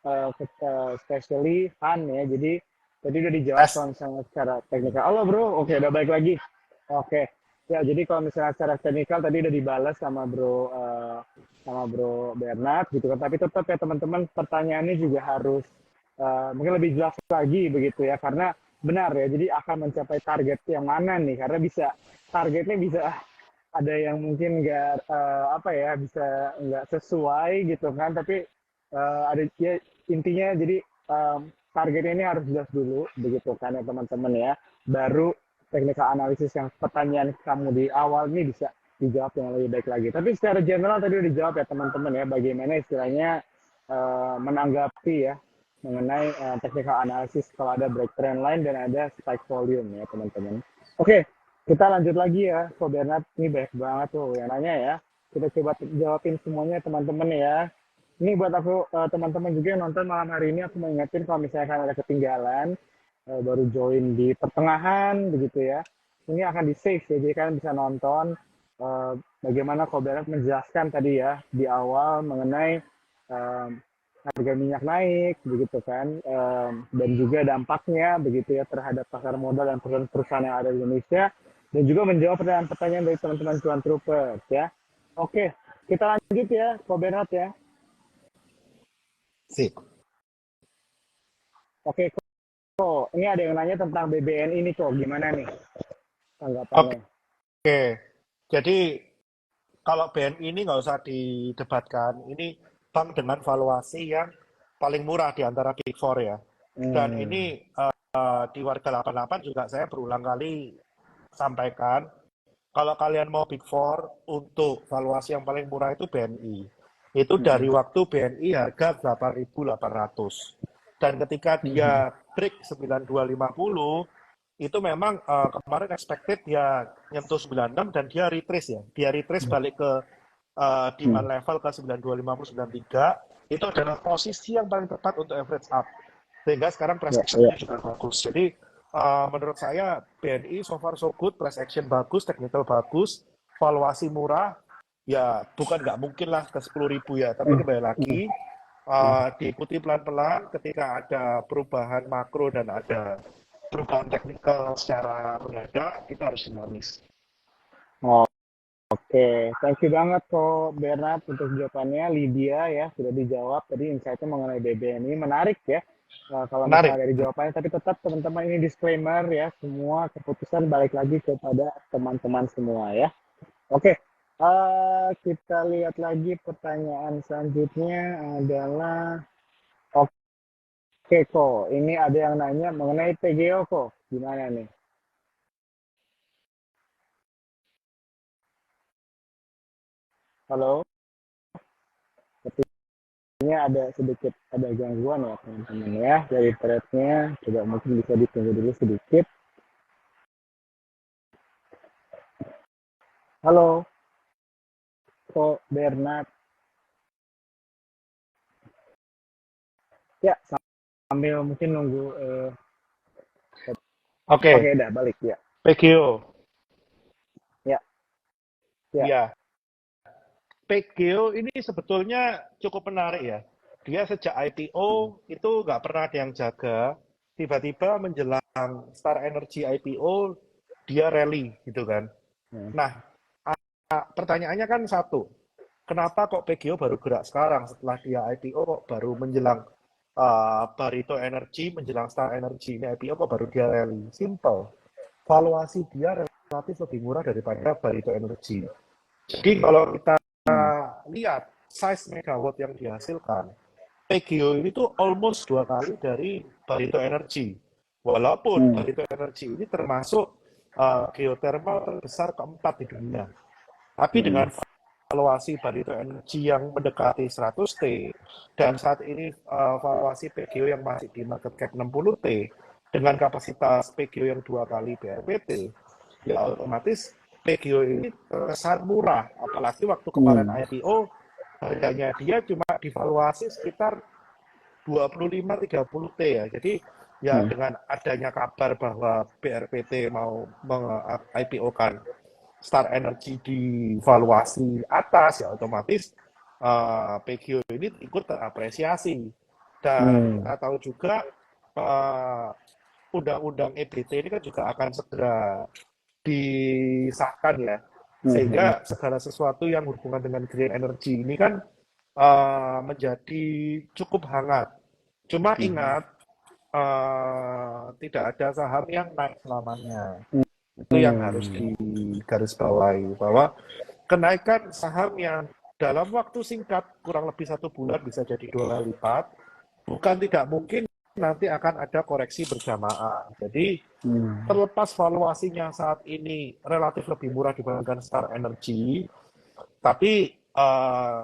Speaker 1: especially Han ya, jadi tadi udah dijawab
Speaker 2: Tes.
Speaker 1: kalau misalnya secara teknikal. Halo bro, oke udah balik lagi. Oke, ya jadi kalau misalnya secara teknikal tadi udah dibalas sama Bro Bernard gitu kan. Tapi tetap ya teman-teman pertanyaannya juga harus mungkin lebih jelas lagi begitu ya, karena benar ya. Jadi akan mencapai target yang mana nih? Karena bisa targetnya bisa ada yang mungkin nggak apa ya bisa nggak sesuai gitu kan, tapi ada ya, intinya jadi targetnya ini harus jelas dulu begitu kan ya teman-teman ya, baru technical analisis yang pertanyaan kamu di awal ini bisa dijawab yang lebih baik lagi. Tapi secara general tadi udah dijawab ya teman-teman ya, bagaimana istilahnya menanggapi ya mengenai technical analysis kalau ada break trend line dan ada spike volume ya teman-teman. Oke, kita lanjut lagi ya, Ko Bernard. Ini banyak banget tuh yang nanya ya. Kita coba jawabin semuanya teman-teman ya. Ini buat aku teman-teman juga yang nonton malam hari ini, aku mau ingetin kalau misalnya kan ada ketinggalan, baru join di pertengahan begitu ya. Ini akan di save ya, jadi kalian bisa nonton bagaimana Ko Bernard menjelaskan tadi ya di awal mengenai harga minyak naik begitu kan, dan juga dampaknya begitu ya terhadap pasar modal dan perusahaan-perusahaan yang ada di Indonesia, dan juga menjawab pertanyaan-pertanyaan dari teman-teman Cuan Troopers ya. Oke, kita lanjut ya, Ko Bernard ya.
Speaker 2: Sip.
Speaker 1: Oke, Ko, ini ada yang nanya tentang BBNI ini, Ko. Gimana nih tanggapannya?
Speaker 2: Oke, jadi kalau BNI ini nggak usah didebatkan. Ini bank dengan valuasi yang paling murah di antara Big Four ya. Dan ini di Warga 88 juga saya berulang kali sampaikan, kalau kalian mau Big Four untuk valuasi yang paling murah itu BNI. Itu dari waktu BNI harga 8.800. Dan ketika dia break 9250, itu memang kemarin expected dia nyentuh 96 dan dia retrace ya. Dia retrace balik ke demand level ke 9250, 93. Itu adalah posisi yang paling tepat untuk average up. Sehingga sekarang price action-nya juga bagus. Jadi menurut saya BNI so far so good, price action bagus, technical bagus, valuasi murah, ya bukan nggak mungkin lah ke 10.000 ya, tapi kembali lagi diikuti pelan-pelan ketika ada perubahan makro dan ada perubahan teknikal secara mendadak, kita harus dinamis.
Speaker 1: Oke, thank you banget kok Bernard untuk jawabannya. Lydia ya sudah dijawab tadi insight-nya mengenai BBNI, menarik ya. Kalau
Speaker 2: Menarik.
Speaker 1: misalnya dari jawabannya, tapi tetap teman-teman ini disclaimer ya, semua keputusan balik lagi kepada teman-teman semua ya. Oke, kita lihat lagi pertanyaan selanjutnya adalah, oke kok, ini ada yang nanya mengenai PGO kok, gimana nih? Halo, sepertinya ada sedikit ada gangguan ya teman-teman ya dari thread-nya, coba mungkin bisa ditunggu dulu sedikit. Halo, kok Bernard. Ya, sambil mungkin nunggu.
Speaker 2: Oke,
Speaker 1: Oke, udah balik ya.
Speaker 2: PGO.
Speaker 1: Ya, ya.
Speaker 2: Ya, PGO ini sebetulnya cukup menarik ya. Dia sejak IPO itu nggak pernah ada yang jaga. Tiba-tiba menjelang Star Energy IPO, dia rally gitu kan. Nah, pertanyaannya kan satu, kenapa kok PGO baru gerak sekarang setelah dia IPO kok baru menjelang Barito Energy, menjelang Star Energy ini IPO kok baru dia rally? Simple, valuasi dia relatif lebih murah daripada Barito Energy. Jadi kalau kita lihat size megawatt yang dihasilkan, PGO ini tuh almost 2 kali dari Barito Energy. Walaupun Barito Energy ini termasuk geothermal terbesar keempat di dunia. Tapi dengan valuasi Barito Energy yang mendekati 100T, dan saat ini valuasi PGO yang masih di market cap 60T, dengan kapasitas PGO yang 2 kali BRPT, ya otomatis PGO ini terkesan murah. Apalagi waktu kemarin IPO, harganya dia cuma divaluasi sekitar 25-30T ya. Jadi ya dengan adanya kabar bahwa BRPT mau meng-IPO-kan Star Energy di valuasi atas, ya otomatis PGO ini ikut terapresiasi. Dan kita tahu juga undang-undang EBT ini kan juga akan segera disahkan ya, sehingga segala sesuatu yang hubungan dengan green energy ini kan menjadi cukup hangat. Cuma ingat, tidak ada saham yang naik selamanya. Itu yang harus digarisbawahi bahwa kenaikan saham yang dalam waktu singkat kurang lebih 1 bulan bisa jadi 2 kali lipat, bukan tidak mungkin nanti akan ada koreksi berjamaah. Jadi terlepas valuasinya saat ini relatif lebih murah dibandingkan Star Energy, tapi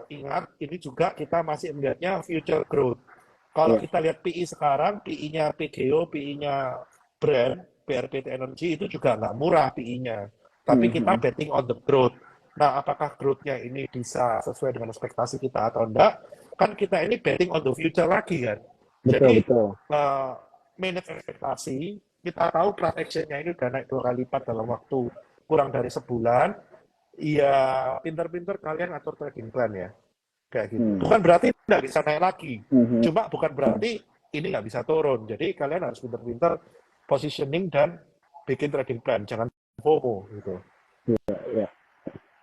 Speaker 2: ingat ini juga kita masih melihatnya future growth. Kalau kita lihat PI sekarang, PI-nya PGO, PI-nya Brand, BRPT Energy itu juga nggak murah PI-nya. Tapi kita betting on the growth. Nah, apakah growth-nya ini bisa sesuai dengan ekspektasi kita atau enggak? Kan kita ini betting on the future lagi kan.
Speaker 1: Betul,
Speaker 2: Jadi,
Speaker 1: betul.
Speaker 2: manage ekspektasi, kita tahu price action-nya ini udah naik 2 kali lipat dalam waktu kurang dari sebulan. Iya, pinter-pinter kalian atur trading plan ya. Kayak gitu. Bukan berarti nggak bisa naik lagi. Cuma bukan berarti ini nggak bisa turun. Jadi kalian harus pinter-pinter positioning dan bikin trading plan. Jangan FOMO gitu.
Speaker 1: Ya,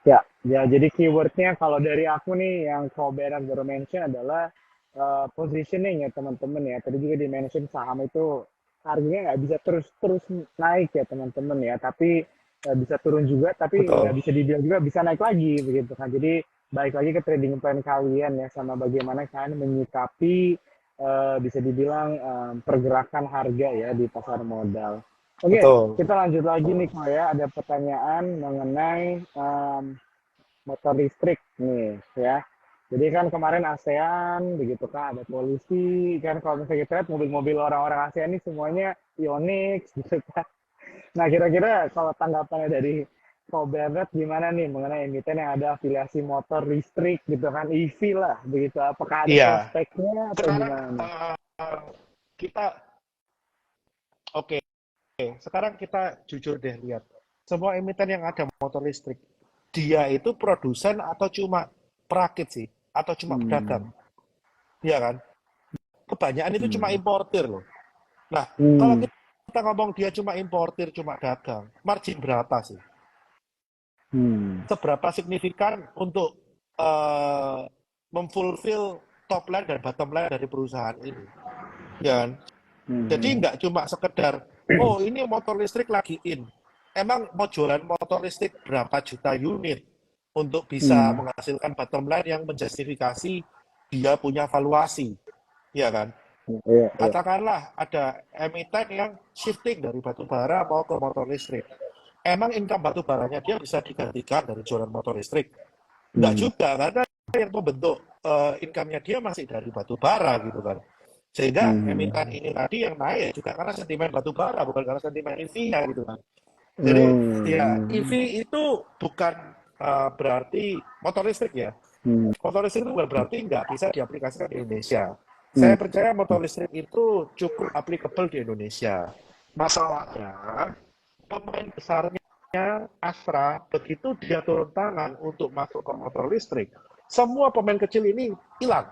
Speaker 1: ya, ya. Jadi keywordnya kalau dari aku nih yang Koberan baru mention adalah positioning ya teman-teman ya. Tadi juga di mention saham itu harganya nggak bisa terus naik ya teman-teman ya. Tapi bisa turun juga, tapi nggak
Speaker 2: Betul.
Speaker 1: bisa dibilang juga bisa naik lagi begitu kan. Jadi balik lagi ke trading plan kalian ya sama bagaimana kalian menyikapi bisa dibilang pergerakan harga ya di pasar modal. Oke,
Speaker 2: Betul.
Speaker 1: kita lanjut lagi nih kok ya. Ada pertanyaan mengenai motor listrik nih ya. Jadi kan kemarin ASEAN begitu kan ada polusi kan kalau misalnya kita lihat mobil-mobil orang-orang ASEAN ini semuanya Ionix gitu kan. Nah kira-kira kalau tanggapannya dari Ko Bernard gimana nih mengenai emiten yang ada afiliasi motor listrik gitu kan EV lah begitu. Apakah ada
Speaker 2: Iya.
Speaker 1: prospeknya atau
Speaker 2: Sekarang
Speaker 1: gimana nih?
Speaker 2: kita oke. Sekarang kita jujur deh lihat. Semua emiten yang ada motor listrik, dia itu produsen atau cuma perakit sih? Atau cuma pedagang?
Speaker 1: Hmm.
Speaker 2: Iya kan? Kebanyakan itu cuma
Speaker 1: Hmm.
Speaker 2: importir loh. Nah, kalau
Speaker 1: Hmm.
Speaker 2: kita ngomong dia cuma importir, cuma dagang, margin berapa sih?
Speaker 1: Hmm.
Speaker 2: Seberapa signifikan untuk uh, memfulfill top line dan bottom line dari perusahaan ini? Ya kan? Jadi
Speaker 1: Hmm.
Speaker 2: nggak cuma sekedar, oh ini motor listrik lagi in. Emang mau jualan motor listrik berapa juta unit untuk bisa
Speaker 1: Hmm.
Speaker 2: menghasilkan bottom line yang menjustifikasi dia punya valuasi, ya kan?
Speaker 1: Iya, iya.
Speaker 2: Katakanlah ada emiten yang shifting dari batu bara mau ke motor listrik. Emang income batu baranya dia bisa digantikan dari jualan motor listrik? Enggak
Speaker 1: Hmm.
Speaker 2: juga, karena yang membentuk income-nya dia masih dari batu bara gitu kan. Sehingga emiten ini tadi yang naik juga karena sentimen batu bara, bukan karena sentimen EV-nya gitu kan. Jadi ya EV
Speaker 1: Hmm.
Speaker 2: itu bukan berarti motor listrik ya.
Speaker 1: Hmm.
Speaker 2: Motor listrik itu bukan berarti nggak bisa diaplikasikan di Indonesia.
Speaker 1: Hmm.
Speaker 2: Saya percaya motor listrik itu cukup applicable di Indonesia. Masalahnya, pemain besarnya Astra, begitu dia turun tangan untuk masuk ke motor listrik, semua pemain kecil ini hilang.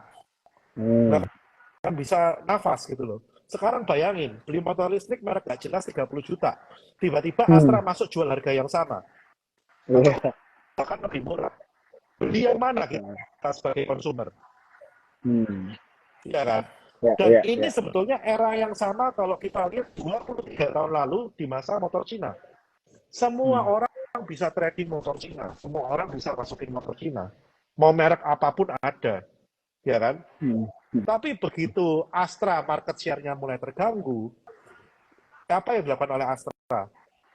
Speaker 2: Nggak
Speaker 1: Hmm.
Speaker 2: akan bisa nafas gitu loh. Sekarang bayangin, beli motor listrik merek nggak jelas 30 juta. Tiba-tiba Astra
Speaker 1: Hmm.
Speaker 2: masuk jual harga yang sama. Atau
Speaker 1: Iya.
Speaker 2: bahkan lebih murah. Beli yang mana kita sebagai konsumer?
Speaker 1: Hmm.
Speaker 2: Ya kan?
Speaker 1: Ya,
Speaker 2: Dan
Speaker 1: ya,
Speaker 2: ini
Speaker 1: ya.
Speaker 2: sebetulnya era yang sama kalau kita lihat 23 tahun lalu di masa motor Cina. Semua
Speaker 1: Hmm.
Speaker 2: orang bisa trading motor Cina. Semua orang bisa masukin motor Cina. Mau merek apapun ada. Ya kan?
Speaker 1: Hmm.
Speaker 2: Tapi begitu Astra market share-nya mulai terganggu, apa yang dilakukan oleh Astra?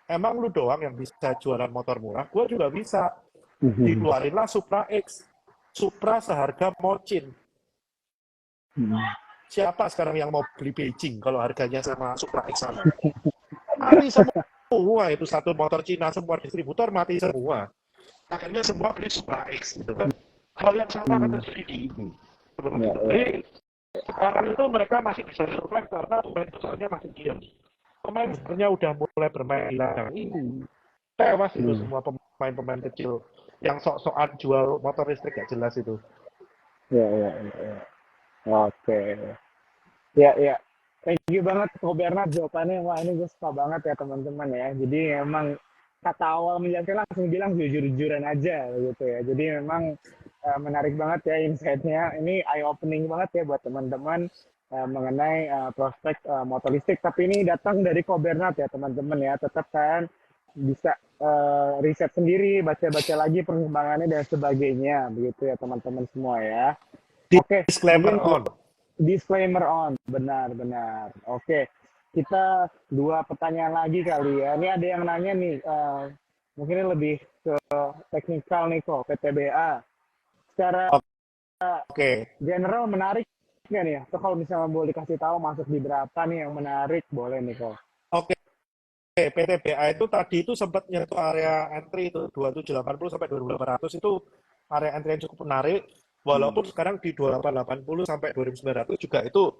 Speaker 2: Emang lu doang yang bisa jualan motor murah? Gue juga bisa.
Speaker 1: Hmm.
Speaker 2: Dikeluarinlah Supra X. Supra seharga Mocin.
Speaker 1: Hmm.
Speaker 2: Siapa sekarang yang mau beli Beijing kalau harganya sama Supra X sama? Mati semua itu satu motor Cina, semua distributor mati semua. Akhirnya semua beli Supra X gitu kan. Hal yang sama akan
Speaker 1: Hmm.
Speaker 2: terjadi di ini.
Speaker 1: Ya, ya.
Speaker 2: Jadi sekarang itu mereka masih bisa survive karena pemain besarnya masih diam. Pemain besarnya udah mulai bermain di ladang ini. Tewas itu
Speaker 1: Hmm.
Speaker 2: semua pemain-pemain kecil yang sok-sokan jual motor listrik gak jelas itu.
Speaker 1: Ya, ya, ya, ya. Oke. Ya, ya. Thank you banget Ko Bernard jawabannya. Wah, ini gue suka banget ya teman-teman ya. Jadi memang kata awal menjelaskan langsung bilang jujur-jujuran aja gitu ya. Jadi memang menarik banget ya insight-nya. Ini eye opening banget ya buat teman-teman mengenai prospek motor listrik. Tapi ini datang dari Ko Bernard ya teman-teman ya. Tetap kan bisa riset sendiri, baca-baca lagi perkembangannya dan sebagainya, begitu ya teman-teman semua ya. Oke,
Speaker 2: Disclaimer
Speaker 1: mungkin
Speaker 2: on.
Speaker 1: disclaimer on, benar-benar. Oke, kita dua pertanyaan lagi kali ya. Ini ada yang nanya nih, mungkin ini lebih ke teknikal nih kok, PTBA. Secara
Speaker 2: Oke.
Speaker 1: general menarik nggak nih ya? So, kalau misalnya boleh dikasih tahu masuk di berapa nih yang menarik, boleh nih kok.
Speaker 2: Oke, PTBA itu tadi itu sempat nyentuh area entry itu 2780 sampai 2800 itu area entry yang cukup menarik. Walaupun sekarang di 2880 sampai 2900 juga itu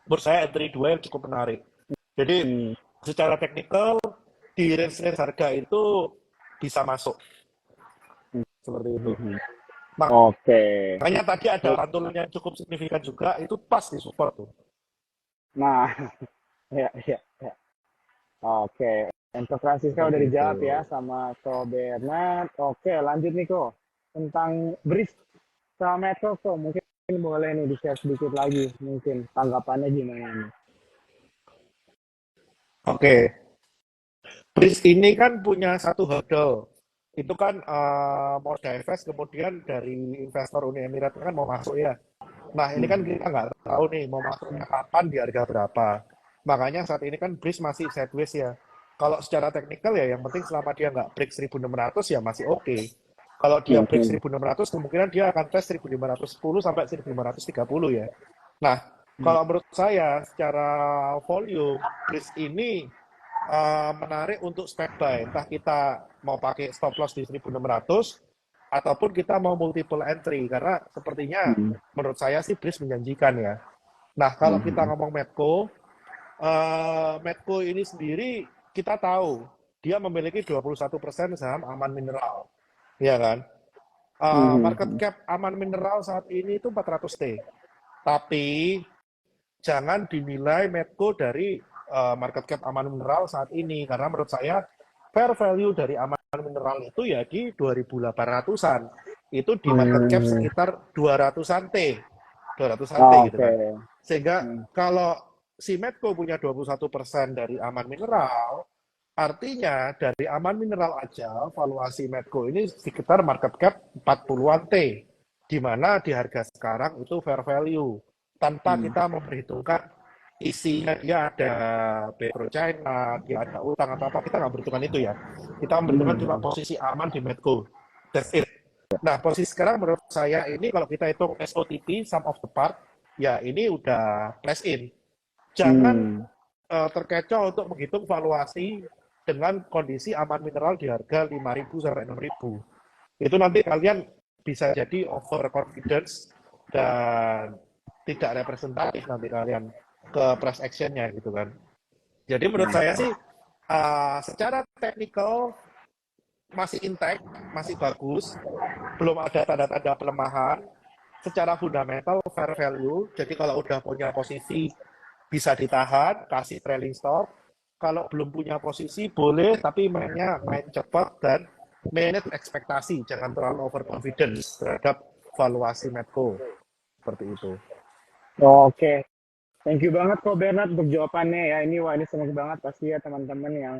Speaker 2: menurut saya entry 2 yang cukup menarik. Jadi
Speaker 1: Hmm.
Speaker 2: secara teknikal di range harga itu bisa masuk seperti itu.
Speaker 1: Oke.
Speaker 2: Makanya tadi ada pantulan yang cukup signifikan juga itu pas di support tuh.
Speaker 1: Nah, ya, ya, ya. Oke. Untuk Francisca udah
Speaker 2: Seperti itu.
Speaker 1: dijawab ya sama Ko Bernard. Oke, lanjut nih Ko. Tentang BRIS sama Metro Ko. Mungkin boleh nih di-share sedikit lagi. Mungkin tanggapannya gimana nih?
Speaker 2: Oke, BRIS ini kan punya satu hurdle. Itu kan mau divest kemudian dari investor Uni Emirat kan mau masuk ya. Nah ini kan kita nggak tahu nih mau masuknya kapan di harga berapa. Makanya saat ini kan BRIS masih sideways ya. Kalau secara teknikal ya yang penting selama dia nggak break 1600 ya masih oke. Kalau dia break
Speaker 1: Hmm.
Speaker 2: 1600 kemungkinan dia akan test 1510 sampai 1530 ya. Nah, kalau menurut saya secara volume BRIS ini menarik untuk spec buy. Entah kita mau pakai stop loss di 1600 ataupun kita mau multiple entry karena sepertinya menurut saya sih BRIS menjanjikan ya. Nah, kalau kita ngomong Medco, Medco ini sendiri kita tahu dia memiliki 21% saham Aman Mineral, ya kan? Market cap Aman Mineral saat ini itu 400T. Tapi jangan dinilai Medco dari market cap Aman Mineral saat ini karena menurut saya fair value dari Aman Mineral itu ya di 2.800-an. Itu di market cap sekitar 200-an T. 200-an T gitu
Speaker 1: Oke.
Speaker 2: kan. Sehingga kalau si Medco punya 21% dari Aman Mineral, artinya dari Aman Mineral aja valuasi Medco ini sekitar market cap 40-an T. Di mana di harga sekarang itu fair value tanpa kita memperhitungkan isinya dia ada Petro China, dia ada utang atau apa, kita nggak memperhitungkan itu ya. Kita memperhitungkan cuma posisi aman di Medco. That's it. Nah, posisi sekarang menurut saya ini kalau kita hitung SOTP, sum of the part, ya ini udah place in. Jangan terkecoh untuk menghitung valuasi dengan kondisi aman mineral di harga 5.000 sampai 6.000. Itu nanti kalian bisa jadi over confidence dan tidak representatif nanti kalian ke price actionnya gitu kan. Jadi menurut saya sih secara teknikal masih intact, masih bagus, belum ada tanda-tanda pelemahan. Secara fundamental fair value, jadi kalau udah punya posisi bisa ditahan, kasih trailing stop. Kalau belum punya posisi boleh, tapi mainnya main cepat dan manage ekspektasi, jangan terlalu overconfidence terhadap valuasi Medco. Seperti itu.
Speaker 1: Oke. Thank you banget kok Bernard untuk jawabannya ya. Ini wah ini seneng banget pasti ya teman-teman yang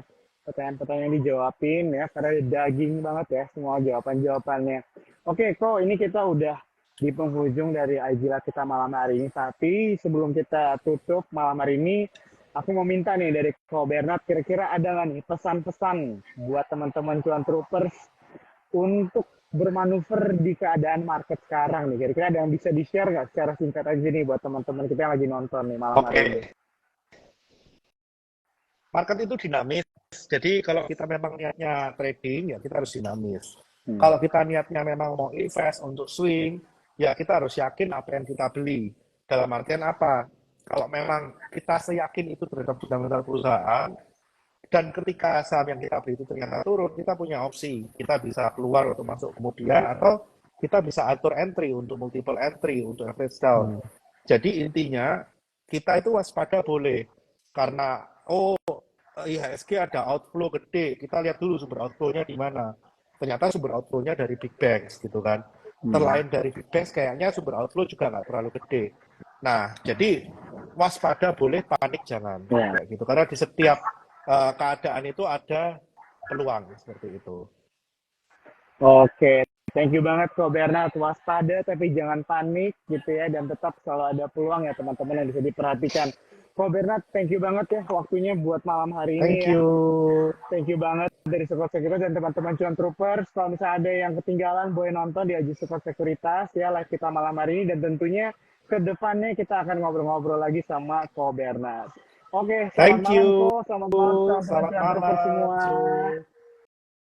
Speaker 1: pertanyaan-pertanyaan dijawabin ya karena daging banget ya semua jawaban-jawabannya. Oke kok ini kita udah di penghujung dari Aijila kita malam hari ini. Tapi sebelum kita tutup malam hari ini, aku mau minta nih dari Ko Bernard kira-kira ada nggak nih pesan-pesan buat teman-teman Cuan Troopers untuk bermanuver di keadaan market sekarang nih. Kira-kira ada yang bisa di-share nggak secara singkat aja nih buat teman-teman kita yang lagi nonton nih malam hari ini?
Speaker 2: Oke, market itu dinamis. Jadi kalau kita memang niatnya trading, ya kita harus dinamis. Kalau kita niatnya memang mau invest untuk swing, ya kita harus yakin apa yang kita beli. Dalam artian apa? Kalau memang kita seyakin itu terhadap fundamental perusahaan, dan ketika saham yang kita beli itu ternyata turun, kita punya opsi. Kita bisa keluar untuk masuk kemudian, atau kita bisa atur entry untuk multiple entry, untuk average down. Jadi intinya, kita itu waspada boleh. Karena, IHSG ada outflow gede, kita lihat dulu sumber outflow-nya di mana. Ternyata sumber outflow-nya dari big banks gitu kan. Terlain dari big banks kayaknya sumber outflow juga nggak terlalu gede. Nah, jadi waspada boleh, panik jangan.
Speaker 1: Ya.
Speaker 2: Kayak gitu. Karena di setiap keadaan itu ada peluang seperti itu.
Speaker 1: Oke, thank you banget Ko Bernard. Waspada tapi jangan panik gitu ya, dan tetap selalu ada peluang ya teman-teman yang bisa diperhatikan. Ko Bernard, thank you banget ya waktunya buat malam hari
Speaker 2: Thank
Speaker 1: ini ya.
Speaker 2: you.
Speaker 1: Thank you banget dari Support Sekuritas dan teman-teman Cuan Troopers. Kalau misalnya ada yang ketinggalan, boleh nonton di Aji Support Sekuritas ya live kita malam hari ini, dan tentunya ke depannya kita akan ngobrol-ngobrol lagi sama Ko Bernard. Oke, selamat
Speaker 2: Thank
Speaker 1: malam
Speaker 2: you.
Speaker 1: Ko, selamat malam teman-teman
Speaker 2: Selamat
Speaker 1: Cuan Troopers
Speaker 2: malam.
Speaker 1: semua.